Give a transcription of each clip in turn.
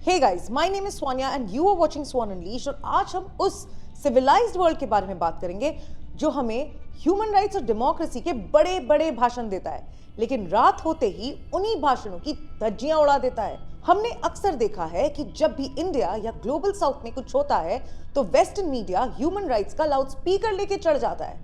Hey guys, my name is Swania and you are watching Swan Unleashed. और आज हम उस सिविलाइज्ड वर्ल्ड के बारे में बात करेंगे जो हमें ह्यूमन राइट्स और डेमोक्रेसी के बड़े बड़े भाषण देता है, लेकिन रात होते ही उन्हीं भाषणों की धज्जियां उड़ा देता है। हमने अक्सर देखा है कि जब भी इंडिया या ग्लोबल साउथ में कुछ होता है तो वेस्टर्न मीडिया ह्यूमन राइट्स का लाउड स्पीकर लेके चढ़ जाता है।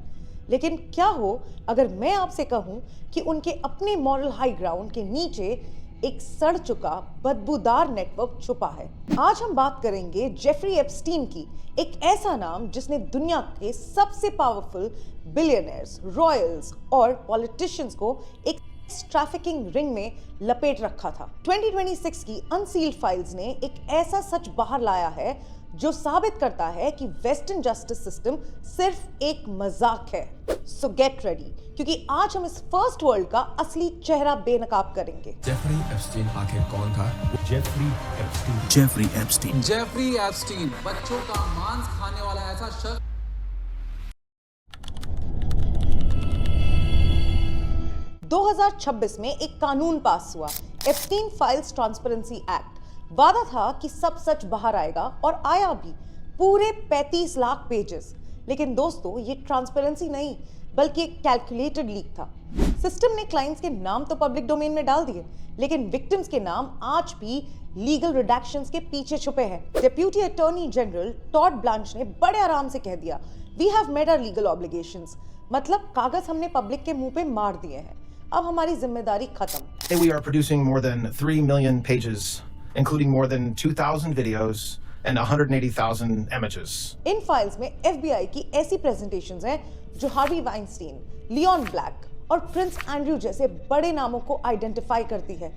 लेकिन क्या हो अगर मैं आपसे कहूं कि उनके अपने मॉरल हाई ग्राउंड के नीचे एक सड़ चुका बदबूदार नेटवर्क छुपा है। आज हम बात करेंगे जेफरी एप्स्टीन की, एक ऐसा नाम जिसने दुनिया के सबसे पावरफुल बिलियनर्स, रॉयल्स और पॉलिटिशियंस को एक ट्रैफिकिंग रिंग में लपेट रखा था। 2026 की अनसील्ड फाइल्स ने एक ऐसा सच बाहर लाया है जो साबित करता है कि वेस्टर्न जस्टिस सिस्टम सिर्फ एक मजाक है। सो गेट रेडी, क्योंकि आज हम इस फर्स्ट वर्ल्ड का असली चेहरा बेनकाब करेंगे। जेफरी एप्स्टीन आखिर कौन था? जेफरी एप्स्टीन, बच्चों का मांस खाने वाला ऐसा शख्स। 2026 में एक कानून पास हुआ, एप्स्टीन फाइल्स ट्रांसपेरेंसी एक्ट। वादा था कि सब सच बाहर आएगा और आया भी, पूरे 35 लाख पेजेस। लेकिन दोस्तों, ये ट्रांसपेरेंसी नहीं बल्कि एक कैलकुलेटेड लीक था। सिस्टम ने क्लाइंट्स के नाम तो पब्लिक डोमेन में डाल दिए, लेकिन विक्टिम्स के नाम आज भी लीगल रिडक्शंस के पीछे छुपे हैं। Deputy attorney general Todd Blanche ने बड़े आराम से कह दिया, we have made our legal obligations. मतलब कागज हमने पब्लिक के मुंह पे मार दिए हैं, अब हमारी जिम्मेदारी खत्म। We are producing more than 3 million pages, including more than 2,000 videos and 180,000 images. In files में FBI की ऐसी प्रेजेंटेशंस हैं जो हार्वी वाइनस्टीन, लियोन ब्लैक और प्रिंस एंड्रयू जैसे बड़े नामों को आइडेंटिफाई करती है।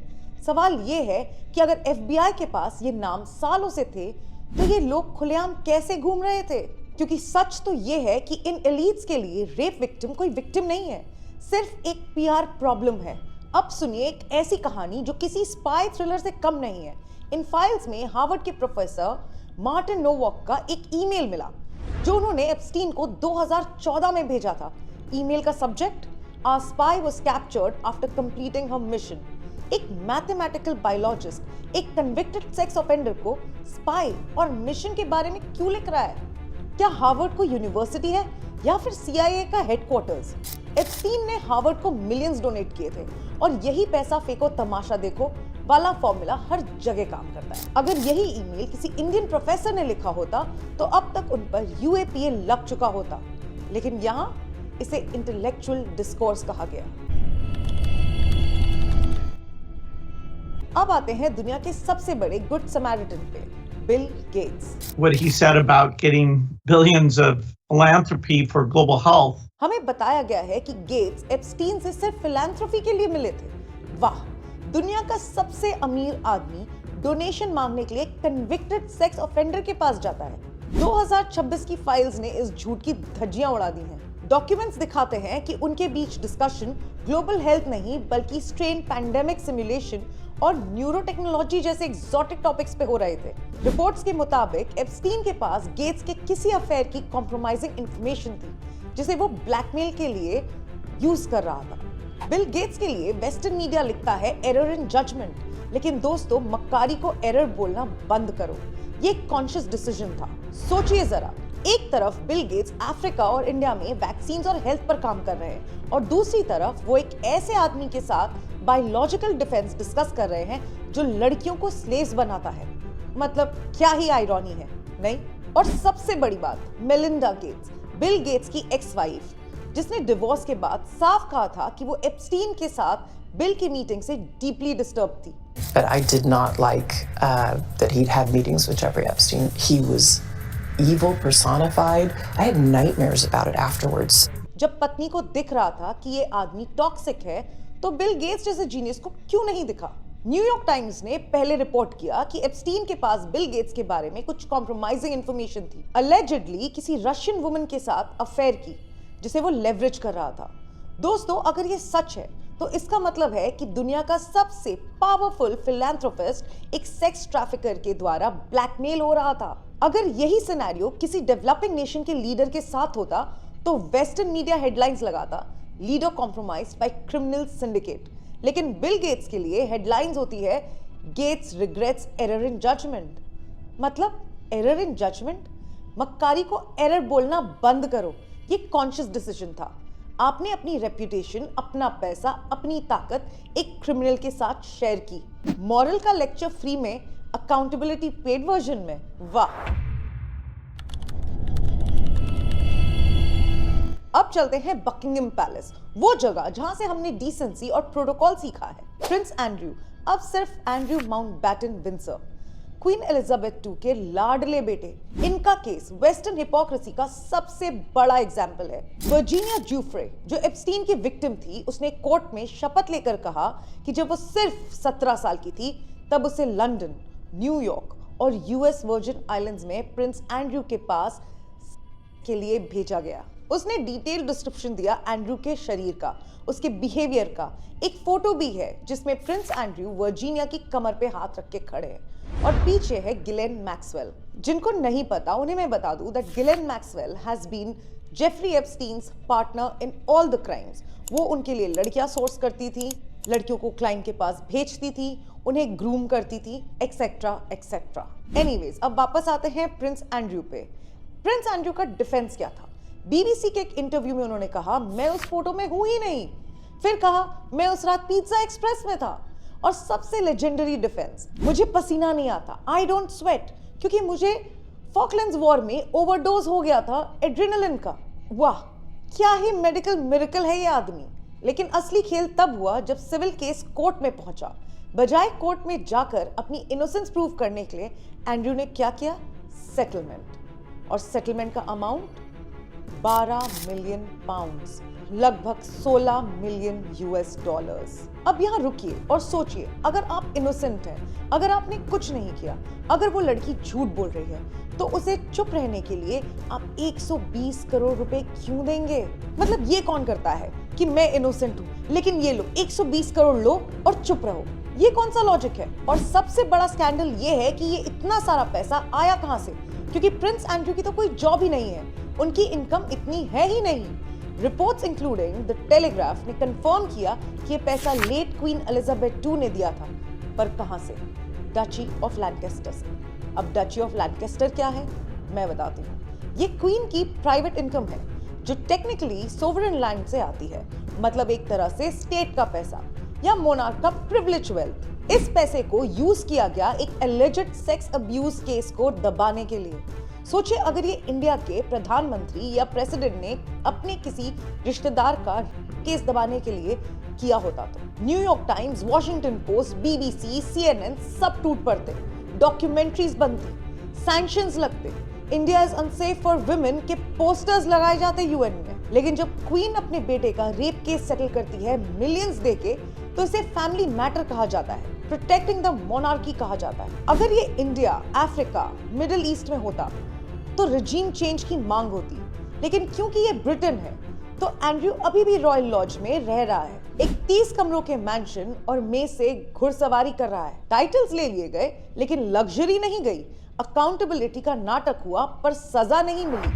सवाल ये है कि अगर FBI के पास ये नाम सालों से थे तो ये लोग खुलेआम कैसे घूम रहे थे? क्योंकि सच तो ये है कि इन एलीट्स के लिए रेप विक्टिम कोई विक्टिम नहीं है, सिर्फ एक PR प्रॉब्लम है। अब सुनिए एक ऐसी कहानी जो किसी स्पाई थ्रिलर से कम नहीं है। इन फाइल्स में हार्वर्ड के प्रोफेसर मार्टिन नोवाक का एक ईमेल मिला जो उन्होंने एप्स्टीन को 2014 में भेजा था। ईमेल का subject, our spy was captured after completing her mission. एक मैथमेटिकल बायोलॉजिस्ट एक कन्विक्टेड सेक्स ऑफेंडर को स्पाई और मिशन के बारे में क्यों लिख रहा है? क्या हार्वर्ड को यूनिवर्सिटी है या फिर CIA का हेडक्वार्टर्स? एप्स्टीन ने हार्वर्ड को मिलियंस डोनेट किए थे और यही पैसा फेंको तमाशा देखो वाला फॉर्मूला हर जगह काम करता है। अगर यही ईमेल किसी इंडियन प्रोफेसर ने लिखा होता तो अब तक उन पर UAPA लग चुका होता, लेकिन यहाँ इसे इंटेलेक्चुअल डिस्कोर्स कहा गया। अब आते हैं दुनिया के सबसे बड़े गुड समैरिटन पे, Bill Gates. What he said about getting billions of philanthropy for global health. हमें बताया गया है कि गेट्स एप्स्टीन से सिर्फ फिलैंथ्रोपी के लिए मिले थे। वाह, दुनिया का सबसे अमीर आदमी डोनेशन मांगने के लिए कन्विक्टेड सेक्स ऑफेंडर के पास जाता है। 2026 की फाइल्स ने इस झूठ की धज्जियां उड़ा दी हैं। डॉक्यूमेंट्स दिखाते हैं कि उनके बीच डिस्कशन ग्लोबल हेल्थ नहीं बल्कि स्ट्रेन पैंडेमिक सिमुलेशन और न्यूरो टेक्नोलॉजी जैसे एक्सोटिक टॉपिक्स पे हो रहे थे। रिपोर्ट्स के मुताबिक एप्स्टीन के पास गेट्स के किसी अफेयर की कॉम्प्रोमाइजिंग इंफॉर्मेशन थी जिसे वो ब्लैकमेल के लिए यूज कर रहा था। बिल गेट्स के लिए वेस्टर्न मीडिया लिखता है एरर इन जजमेंट, लेकिन दोस्तों मक्कारी को एरर बोलना बंद करो। ये एक कॉन्शियस डिसीजन था। सोचिए जरा, एक तरफ बिल गेट्स अफ्रीका और इंडिया में वैक्सीन और हेल्थ पर काम कर रहे हैं और दूसरी तरफ वो एक ऐसे आदमी के साथ बायोलॉजिकल डिफेंस डिस्कस कर रहे हैं जो लड़कियों को स्लेव्स बनाता है। मतलब क्या ही आयरॉनी है, नहीं? और सबसे बड़ी बात, मेलिंडा गेट्स, बिल गेट्स की एक्स वाइफ, जिसने डिवोर्स के बाद साफ कहा था कि वो एप्स्टीन के साथ बिल की मीटिंग से डीपली डिस्टर्ब थी। But I did not like that he'd had meetings with Jeffrey Epstein. He was evil personified. I had nightmares about it afterwards. जब पत्नी को दिख रहा था कि ये आदमी टॉक्सिक है तो बिल गेट्स जैसे जीनियस को क्यों नहीं दिखा? न्यूयॉर्क टाइम्स ने पहले रिपोर्ट किया कि एप्स्टीन के पास बिल गेट्स के बारे में कुछ कॉम्प्रोमाइजिंग इंफॉर्मेशन थी, अलेजिडली किसी रशियन वुमन के साथ अफेयर की जिसे वो लेवरेज कर रहा था। दोस्तों, अगर ये सच है तो इसका मतलब है कि दुनिया का सबसे पावरफुल फिलैंथ्रोपिस्ट एक सेक्स ट्रैफिकर के द्वारा ब्लैकमेल हो रहा था। अगर यही सिनेरियो किसी डेवलपिंग नेशन के लीडर के साथ होता तो वेस्टर्न मीडिया हेडलाइंस लगाता, leader compromised by criminal syndicate. लेकिन बिल गेट्स के लिए हेडलाइंस होती है, Gates regrets error in judgment. मतलब एरर इन जजमेंट? मक्कारी को एरर बोलना बंद करो। ये कॉन्शियस डिसीजन था। आपने अपनी रेप्यूटेशन, अपना पैसा, अपनी ताकत एक क्रिमिनल के साथ शेयर की। मॉरल का लेक्चर फ्री में, अकाउंटेबिलिटी पेड वर्जन में। वाह। अब चलते हैं बकिंगम पैलेस, वो जगह जहां से हमने डिसेंसी और प्रोटोकॉल सीखा है। प्रिंस एंड्रयू, अब सिर्फ Andrew Mountbatten Windsor, queen Elizabeth II के लाडले बेटे। इनका केस वेस्टर्न हिपोक्रेसी का सबसे बड़ा एग्जाम्पल है। वर्जीनिया ज्यूफ्रे, जो एप्स्टीन की विक्टिम थी, उसने कोर्ट में शपथ लेकर कहा कि जब वो सिर्फ 17 साल की थी तब उसे लंदन, न्यूयॉर्क और यूएस वर्जिन आइलैंड्स में प्रिंस एंड्रयू के पास के लिए भेजा गया। उसने डिटेल डिस्क्रिप्शन दिया एंड्रयू के शरीर का, उसके बिहेवियर का। एक फोटो भी है जिसमें प्रिंस एंड्रयू वर्जीनिया की कमर पे हाथ रख के खड़े हैं और पीछे है गिलेन मैक्सवेल। जिनको नहीं पता उन्हें मैं बता दूं that Ghislaine Maxwell has been Jeffrey Epstein's partner in all the crimes. वो उनके लिए लड़कियां सोर्स करती थी, लड़कियों को क्लाइंट के पास भेजती थी, उन्हें ग्रूम करती थी, एक्सेट्रा एक्सेट्रा। एनीवेज, अब वापस आते हैं प्रिंस एंड्रयू पे। प्रिंस एंड्रयू का डिफेंस क्या था? बीबीसी के एक इंटरव्यू में उन्होंने कहा, मैं उस फोटो में हूं ही नहीं। फिर कहा, मैं उस रात पिज्जा एक्सप्रेस में था। और सबसे लेजेंडरी डिफेंस, मुझे पसीना नहीं आता, आई डोंट स्वेट, क्योंकि मुझे फॉकलैंड्स वॉर में ओवरडोज हो गया था एड्रेनालिन का। वाह, क्या ही मेडिकल मिरेकल है ये आदमी। लेकिन असली खेल तब हुआ जब सिविल केस कोर्ट में पहुंचा। बजाय कोर्ट में जाकर अपनी इनोसेंस प्रूव करने के लिए एंड्रयू ने क्या किया? सेटलमेंट। और सेटलमेंट का अमाउंट 12 मिलियन पाउंड्स, लगभग 16 मिलियन US डॉलर्स। अब यहाँ रुकिए और सोचिए, अगर आप इनोसेंट हैं, अगर आपने कुछ नहीं किया, अगर वो लड़की झूठ बोल रही है, तो उसे चुप रहने के लिए आप 120 करोड़ रुपए क्यों देंगे? मतलब ये कौन करता है कि मैं इनोसेंट हूँ, लेकिन ये लो 120 करोड़ लो और चुप रहो? ये कौन सा लॉजिक है? और सबसे बड़ा स्कैंडल ये है कि ये इतना सारा पैसा आया कहाँ से? क्योंकि प्रिंस एंड्रयू की तो कोई जॉब ही नहीं है, उनकी इनकम इतनी है ही नहीं। रिपोर्ट्स इंक्लूडिंग द टेलीग्राफ ने कंफर्म किया कि ये पैसा लेट क्वीन एलिजाबेथ II ने दिया था। पर कहां से? डची ऑफ लैंकेस्टर से। अब डची ऑफ लैंकेस्टर क्या है मैं बताती हूँ। ये क्वीन की प्राइवेट इनकम है जो टेक्निकली सोवरेन लैंड से आती है, मतलब एक तरह से स्टेट का पैसा या मोनार्क का प्रिविलेज वेल्थ। इस पैसे को यूज किया गया एक एलिजेड सेक्स अब्यूज केस को दबाने के लिए। सोचिए, अगर ये इंडिया के प्रधानमंत्री या प्रेसिडेंट ने अपने किसी रिश्तेदार का केस दबाने के लिए किया होता तो New York times, Washington post, BBC, CNN सब टूट पड़ते, डॉक्यूमेंट्रीज बनती, सैंक्शंस लगते, India is unsafe for women के पोस्टर्स लगाए जाते UN में। लेकिन जब क्वीन अपने बेटे का रेप केस सेटल करती है मिलियंस देके, तो इसे फैमिली मैटर कहा जाता है, प्रोटेक्टिंग द मोनार्की कहा जाता है। अगर ये इंडिया, अफ्रीका, मिडिल ईस्ट में होता तो रिजीम चेंज की मांग होती, लेकिन क्योंकि ये ब्रिटेन है तो एंड्रयू अभी भी रॉयल लॉज में रह रहा है, एक 30 कमरों के मैंशन और मेज से घुड़सवारी कर रहा है। टाइटल्स ले लिए गए लेकिन लग्जरी नहीं गई, अकाउंटेबिलिटी का नाटक हुआ पर सजा नहीं मिली।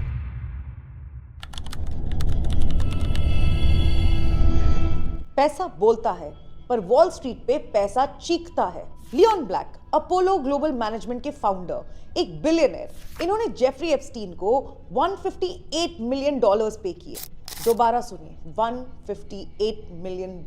पैसा बोलता है पर वॉल स्ट्रीट पे पैसा चीखता है। Leon Black, Apollo Global Management के फाउंडर, एक बिलियनर, इन्होंने जेफरी एप्स्टीन को $158 मिलियन पे किए। दोबारा सुनिए, $158 मिलियन।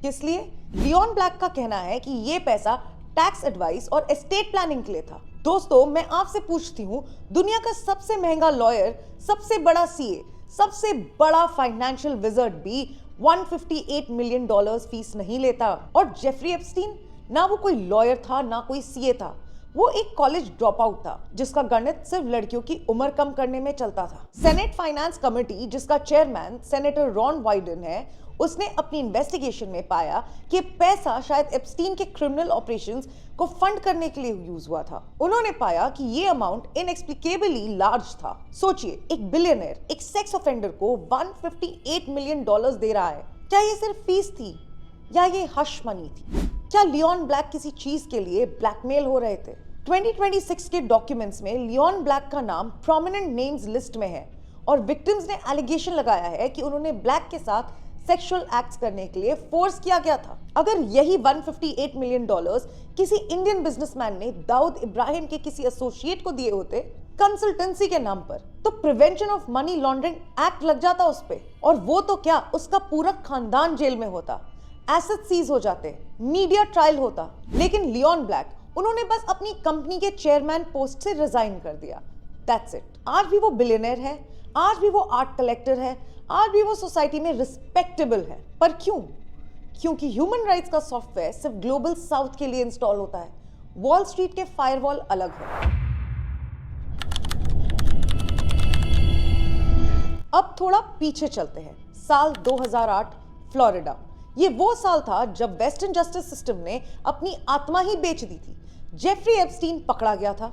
किस लिए? लियोन ब्लैक का कहना है कि ये पैसा टैक्स एडवाइस और एस्टेट प्लानिंग के लिए था। दोस्तों, मैं आपसे पूछती हूँ, दुनिया का सबसे महंगा लॉयर, सबसे बड़ा CA, सबसे बड़ा फाइनेंशियल विजर्ड भी $158 मिलियन फीस नहीं लेता। और जेफरी एप्स्टीन, ना वो कोई लॉयर था ना कोई CA था, वो एक कॉलेज ड्रॉप आउट था जिसका गणित सिर्फ लड़कियों की उम्र कम करने में चलता था। सेनेट फाइनेंस कमेटी, जिसका चेयरमैन सेनेटर रॉन वाइडन है, उसने अपनी इन्वेस्टिगेशन में पाया कि पैसा शायद एप्स्टीन के क्रिमिनल ऑपरेशंस को फंड करने के लिए यूज हुआ था। उन्होंने पाया कि ये अमाउंट इनएक्सप्लिकेबली लार्ज था। सोचिए, एक बिलियनर एक सेक्स ऑफेंडर को $158 मिलियन दे रहा है। क्या ये सिर्फ फीस थी या ये हश मनी थी? क्या लियोन ब्लैक किसी चीज के लिए ब्लैकमेल हो रहे थे? 2026 के डॉक्यूमेंट्स में लियोन ब्लैक का नाम प्रोमिनेंट नेम्स लिस्ट में है और विक्टिम्स ने एलिगेशन लगाया है कि उन्होंने ब्लैक के साथ सेक्सुअल एक्ट्स करने के लिए फोर्स किया गया था। अगर यही $158 मिलियन किसी इंडियन बिजनेसमैन ने दाऊद इब्राहिम के किसी एसोसिएट को दिए होते कंसल्टेंसी के नाम पर, तो prevention of money laundering act लग जाता उस पे, और वो तो क्या, उसका पूरा खानदान जेल में होता, एसेट सीज हो जाते, मीडिया ट्रायल होता। लेकिन लियोन ब्लैक, उन्होंने बस अपनी कंपनी के चेयरमैन पोस्ट से रिजाइन कर दिया। That's it. आज भी वो बिलियनर है, आज भी वो आर्ट कलेक्टर है, आज भी वो सोसाइटी में रिस्पेक्टेबल है। पर क्यों? क्योंकि ह्यूमन राइट्स का सॉफ्टवेयर सिर्फ ग्लोबल साउथ के लिए इंस्टॉल होता है, वॉल स्ट्रीट के फायरवॉल अलग है। अब थोड़ा पीछे चलते हैं, साल 2008, फ्लोरिडा। ये वो साल था जब वेस्टर्न जस्टिस सिस्टम ने अपनी आत्मा ही बेच दी थी। जेफरी एप्स्टीन पकड़ा गया था।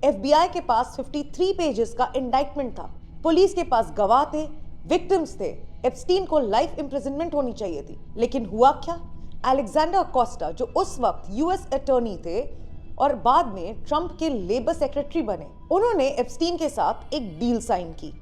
FBI के पास 53 पेजेस का इंडाइटमेंट था। पुलिस के पास गवाह थे, विक्टिम्स थे। एप्स्टीन को लाइफ इम्प्रिजनमेंट होनी चाहिए थी, लेकिन हुआ क्या? अलेक्जेंडर अकोस्टा, जो उस वक्त US अटॉर्नी थे और बाद में ट्रंप के लेबर सेक्रेटरी बने, उन्होंने एप्स्टीन के साथ एक डील साइन की,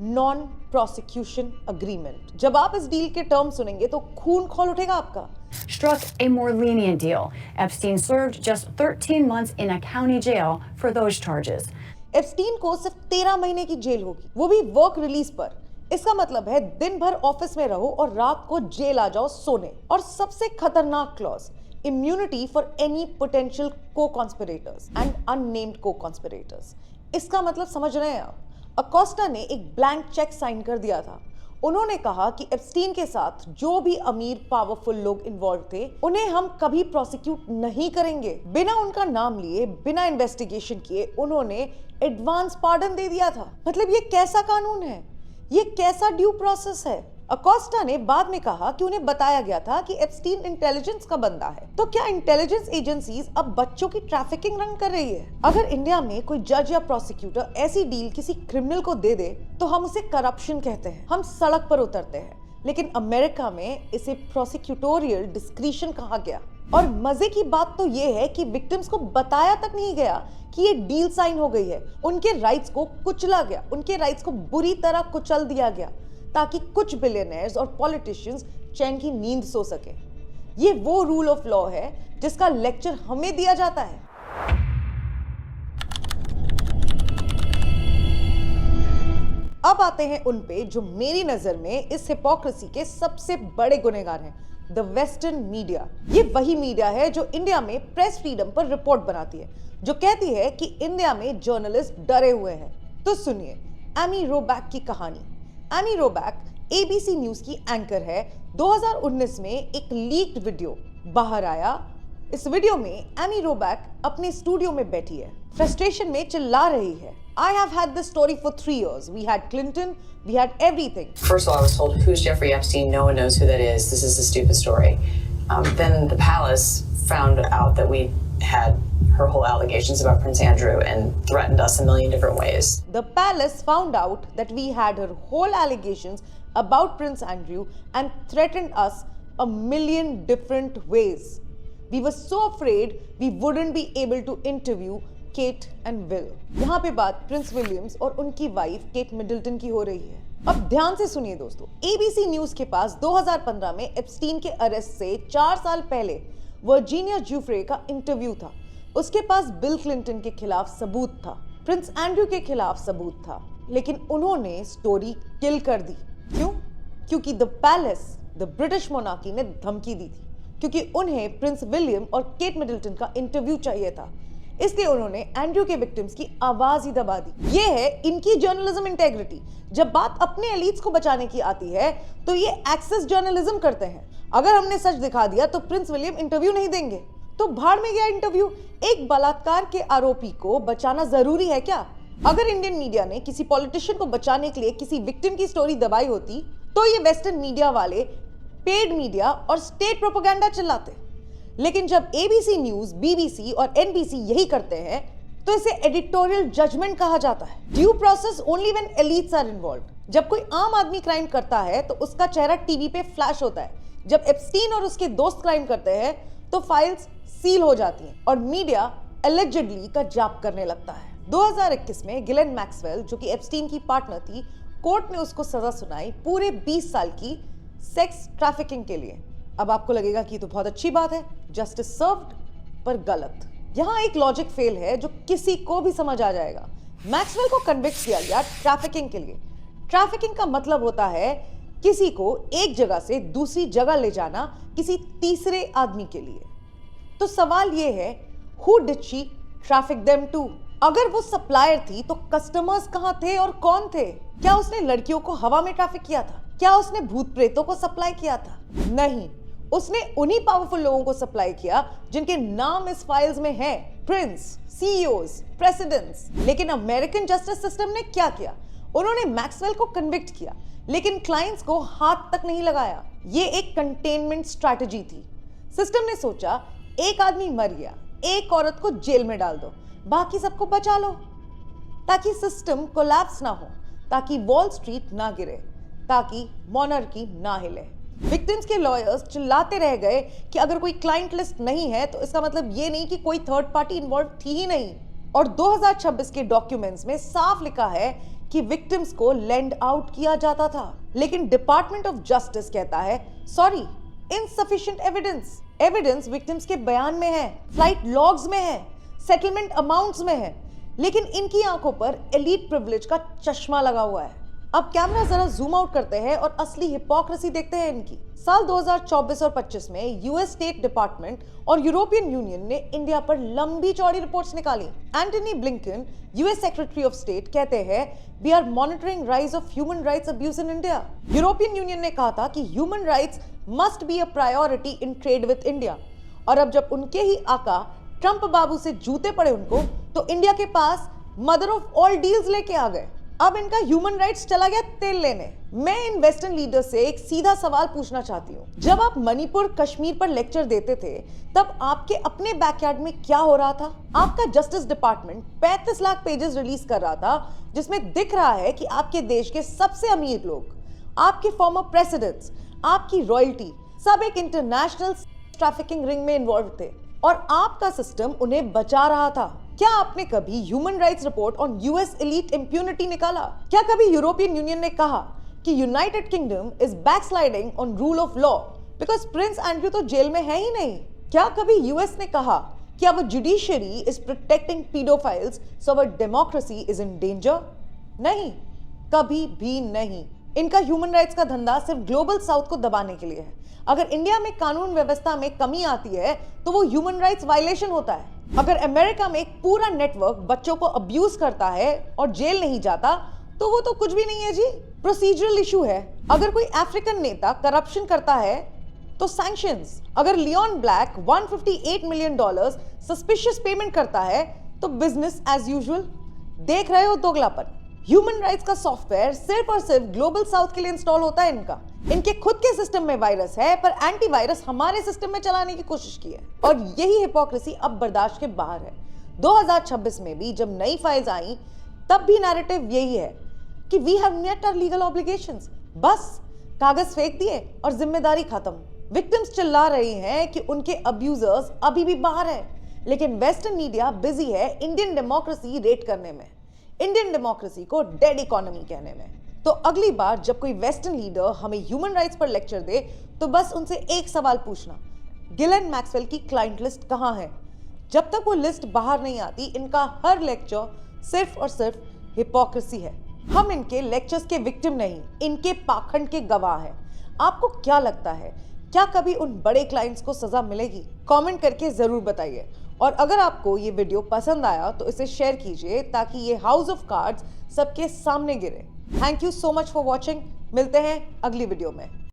नॉन प्रोसिक्यूशन अग्रीमेंट। जब आप इस डील के टर्म सुनेंगे तो खून खौल उठेगा आपका। Struck a more lenient deal. Epstein served just 13 months in a county jail for those charges. Epstein को सिर्फ 13 महीने की जेल होगी, वो भी वर्क रिलीज पर। इसका मतलब है दिन भर ऑफिस में रहो और रात को जेल आ जाओ सोने। और सबसे खतरनाक clause, immunity for any potential co-conspirators and unnamed co-conspirators. इसका मतलब समझ रहे हैं आप? अकोस्टा ने एक ब्लैंक चेक साइन कर दिया था। उन्होंने कहा कि एप्स्टीन के साथ जो भी अमीर पावरफुल लोग इन्वॉल्व थे, उन्हें हम कभी प्रोसिक्यूट नहीं करेंगे। बिना उनका नाम लिए, बिना इन्वेस्टिगेशन किए उन्होंने एडवांस पार्डन दे दिया था। मतलब ये कैसा कानून है? ये कैसा ड्यू प्रोसेस है? अकोस्टा ने बाद में कहा कि उन्हें बताया गया था कि एप्स्टीन इंटेलिजेंस का बंदा है। तो क्या इंटेलिजेंस एजेंसीज अब बच्चों की ट्रैफिकिंग रन कर रही है? अगर इंडिया में कोई जज या प्रोसिक्यूटर ऐसी डील किसी क्रिमिनल को दे दे तो हम उसे करप्शन कहते हैं, हम सड़क पर उतरते हैं। लेकिन अमेरिका में इसे प्रोसिक्यूटोरियल डिस्क्रिशन कहा गया। और मजे की बात तो ये है कि विक्टिम्स को बताया तक नहीं गया कि ये डील साइन हो गई है। उनके राइट्स को कुचला गया, उनके राइट्स को बुरी तरह कुचल दिया गया, ताकि कुछ बिलियनर्स और पॉलिटिशियंस चैन की नींद सो सके। ये वो रूल ऑफ लॉ है जिसका लेक्चर हमें दिया जाता है। अब आते हैं उन पे जो मेरी नजर में इस हिपोक्रेसी के सबसे बड़े गुनहगार हैं, द वेस्टर्न मीडिया। ये वही मीडिया है जो इंडिया में प्रेस फ्रीडम पर रिपोर्ट बनाती है, जो कहती है कि इंडिया में जर्नलिस्ट डरे हुए हैं। तो सुनिए एमी रोबैक की कहानी। एमी रोबैक ABC न्यूज की एंकर है। 2019 में एक लीक्ड वीडियो बाहर आया। इस वीडियो में एमी रोबैक अपने स्टूडियो में बैठी है, फ्रस्ट्रेशन में चिल्ला रही है। I have had this story for 3 years. We had Clinton, we had everything. First of all, I was told, who's Jeffrey Epstein? No one knows who that is. This is a stupid story. Then the palace found out that we had her whole allegations about Prince Andrew and threatened us a million different ways. The palace found out that we had her whole allegations about Prince Andrew and threatened us a million different ways. We were so afraid we wouldn't be able to interview Kate and Will. यहाँ पे बात Prince Williams और उनकी wife Kate Middleton की हो रही है। अब ध्यान से सुनिए दोस्तों, ABC न्यूज के पास 2015 में एप्स्टीन के अरेस्ट से 4 साल पहले वर्जीनिया जूफ्रे का इंटरव्यू था। उसके पास बिल क्लिंटन के खिलाफ सबूत था, प्रिंस एंड्रू के खिलाफ सबूत था, लेकिन उन्होंने स्टोरी किल कर दी। क्यों? क्योंकि the palace, the British monarchy ने धमकी दी थी, क्योंकि उन्हें प्रिंस विलियम और केट मिडल्टन का इंटरव्यू चाहिए था। इसलिए उन्होंने एंड्रू के विक्टिम्स की आवाज ही दबा दी। ये है इनकी जर्नलिज्म इंटेग्रिटी। जब बात अपने एलिट्स को बचाने की आती है तो ये एक्सेस जर्नलिज्म करते हैं। अगर हमने सच दिखा दिया तो प्रिंस विलियम इंटरव्यू नहीं देंगे, तो भाड़ में गया इंटरव्यू। एक बलात्कार के आरोपी को बचाना जरूरी है क्या? अगर इंडियन मीडिया ने किसी पॉलिटिशियन को बचाने के लिए किसी विक्टिम की स्टोरी दबाई होती तो ये वेस्टर्न मीडिया वाले पेड मीडिया और स्टेट प्रोपेगेंडा चिल्लाते। लेकिन जब ABC न्यूज, BBC और NBC यही करते हैं तो इसे एडिटोरियल जजमेंट कहा जाता है। Due process only when elites are involved. जब कोई आम आदमी क्राइम करता है तो उसका चेहरा टीवी पे फ्लैश होता है। जब एप्स्टीन और उसके दोस्त क्राइम करते हैं तो फाइल्स सील हो जाती हैं और मीडिया एलिजिडली का जाप करने लगता है। 2021 में गिलेन मैक्सवेल, जो कि एप्स्टीन की पार्टनर थी, कोर्ट ने उसको सजा सुनाई पूरे 20 साल की सेक्स ट्रैफिकिंग के लिए। अब आपको लगेगा कि तो बहुत अच्छी बात है, जस्टिस सर्व्ड, पर गलत। यहां एक लॉजिक फेल है जो किसी को भी समझ आ जाएगा। मैक्सवेल को कन्विक्ट किया गया ट्रैफिकिंग के लिए। ट्रैफिकिंग का मतलब होता है किसी को एक जगह से दूसरी जगह ले जाना किसी तीसरे आदमी के लिए। तो सवाल यह है, who did she traffic them to? अगर वो सप्लायर थी तो कस्टमर्स कहां थे और कौन थे? क्या उसने लड़कियों को हवा में ट्रैफिक किया था? क्या उसने भूत प्रेतों को सप्लाई किया था? नहीं, उसने उन्हीं पावरफुल लोगों को सप्लाई किया जिनके नाम इस फाइल्स में है, प्रिंस, सीईओज, प्रेसिडेंट्स। लेकिन अमेरिकन जस्टिस सिस्टम ने क्या किया? उन्होंने मैक्सवेल को कन्विक्ट किया, लेकिन क्लाइंट्स को हाथ तक नहीं लगाया। ये एक कंटेनमेंट स्ट्रैटेजी थी। सिस्टम ने सोचा, एक आदमी मर गया, एक औरत को जेल में डाल दो, बाकी सबको बचा लो, ताकि सिस्टम कोलैप्स ना हो, ताकि वॉल स्ट्रीट ना गिरे, ताकि मोनार्की ना हिले। विक्टिम्स के लॉयर्स चिल्लाते रह गए कि अगर कोई क्लाइंट लिस्ट नहीं है तो इसका मतलब ये नहीं कि कोई थर्ड पार्टी इन्वॉल्व थी ही नहीं। और 2026 के डॉक्यूमेंट्स में साफ लिखा है कि विक्टिम्स को लेंड आउट किया जाता था। लेकिन डिपार्टमेंट ऑफ जस्टिस कहता है, sorry, insufficient evidence. Evidence victims के बयान में है, फ्लाइट लॉग्स में है, सेटलमेंट अमाउंट्स में है, लेकिन इनकी आंखों पर एलीट प्रिविलेज का चश्मा लगा हुआ है। अब कैमरा जरा जूम आउट करते हैं और असली हिपोक्रेसी देखते हैं इनकी। साल 2024 और 25 में यूएस स्टेट डिपार्टमेंट और यूरोपियन यूनियन ने इंडिया पर लंबी चौड़ी रिपोर्ट्स निकाली। Antony Blinken, US secretary of state, कहते हैं, we are monitoring rise of human rights abuse in India. European Union ने कहा था कि human rights must be a priority in trade with India. और अब जब उनके ही आका ट्रंप बाबू से जूते पड़े उनको, तो इंडिया के पास मदर ऑफ ऑल डील्स लेके आ गए। अब इनका ह्यूमन राइट्स चला गया तेल लेने। मैं इन वेस्टर्न लीडर से एक सीधा सवाल पूछना चाहती हूँ, जब आप मणिपुर कश्मीर पर लेक्चर देते थे तब आपके अपने बैकयार्ड में क्या हो रहा था? आपका justice department 35 lakh pages release कर रहा था, जिसमें दिख रहा है कि आपके देश के सबसे अमीर लोग, आपके फॉर्मर प्रेसिडेंट्स, आपकी रॉयल्टी, सब एक इंटरनेशनल ट्रैफिकिंग रिंग में इन्वॉल्व थे और आपका सिस्टम उन्हें बचा रहा था। क्या आपने कभी human rights report on US elite impunity निकाला? क्या कभी यूरोपियन यूनियन ने कहा कि United Kingdom is backsliding on rule of law because Prince Andrew तो जेल में है ही नहीं? क्या कभी यूएस ने कहा कि our judiciary is protecting paedophiles so our democracy is in danger? नहीं, कभी भी नहीं। इनका ह्यूमन राइट्स का धंधा सिर्फ ग्लोबल साउथ को दबाने के लिए है। अगर इंडिया में कानून व्यवस्था में कमी आती है तो वो ह्यूमन राइट्स वायलेशन होता है। अगर अमेरिका में एक पूरा नेटवर्क बच्चों को अब्यूज करता है और जेल नहीं जाता तो वो तो कुछ भी नहीं है जी, प्रोसीजरल इशू है। अगर कोई अफ्रीकन नेता करप्शन करता है तो सैंक्शंस। अगर Leon Black $158 million suspicious payment करता है तो बिजनेस एज यूजुअल। देख रहे हो दोगलापन? ह्यूमन राइट्स का सॉफ्टवेयर सिर्फ और सिर्फ ग्लोबल साउथ के लिए इंस्टॉल होता है इनका। इनके खुद के सिस्टम में वायरस है, पर एंटीवायरस हमारे सिस्टम में चलाने की कोशिश की है। और यही हिपोक्रेसी अब बर्दाश्त के बाहर है। 2026 में भी जब नई फाइल्स आई तब भी नैरेटिव यही है कि we have met our legal obligations. बस कागज फेंक दिए और जिम्मेदारी खत्म। विक्टिम्स चिल्ला रही हैं कि उनके अब्यूजर्स अभी भी बाहर है, लेकिन वेस्टर्न मीडिया बिजी है इंडियन डेमोक्रेसी रेट करने में, इंडियन डेमोक्रेसी को डेड इकोनॉमी कहने में। तो अगली बार जब कोई वेस्टर्न लीडर हमें ह्यूमन राइट्स पर लेक्चर दे तो बस उनसे एक सवाल पूछना, गिलेन मैक्सवेल की क्लाइंट लिस्ट कहाँ है? जब तक वो लिस्ट बाहर नहीं आती, इनका हर लेक्चर सिर्फ और सिर्फ हिपोक्रेसी है। हम इनके लेक्चर्स के विक्टिम नहीं, इनके पाखंड के गवाह हैं। आपको क्या लगता है, क्या कभी उन बड़े क्लाइंट्स को सजा मिलेगी? कमेंट करके जरूर बताइए। और अगर आपको ये वीडियो पसंद आया तो इसे शेयर कीजिए ताकि ये हाउस ऑफ कार्ड्स सबके सामने गिरे। Thank you so much for watching. मिलते हैं अगली वीडियो में।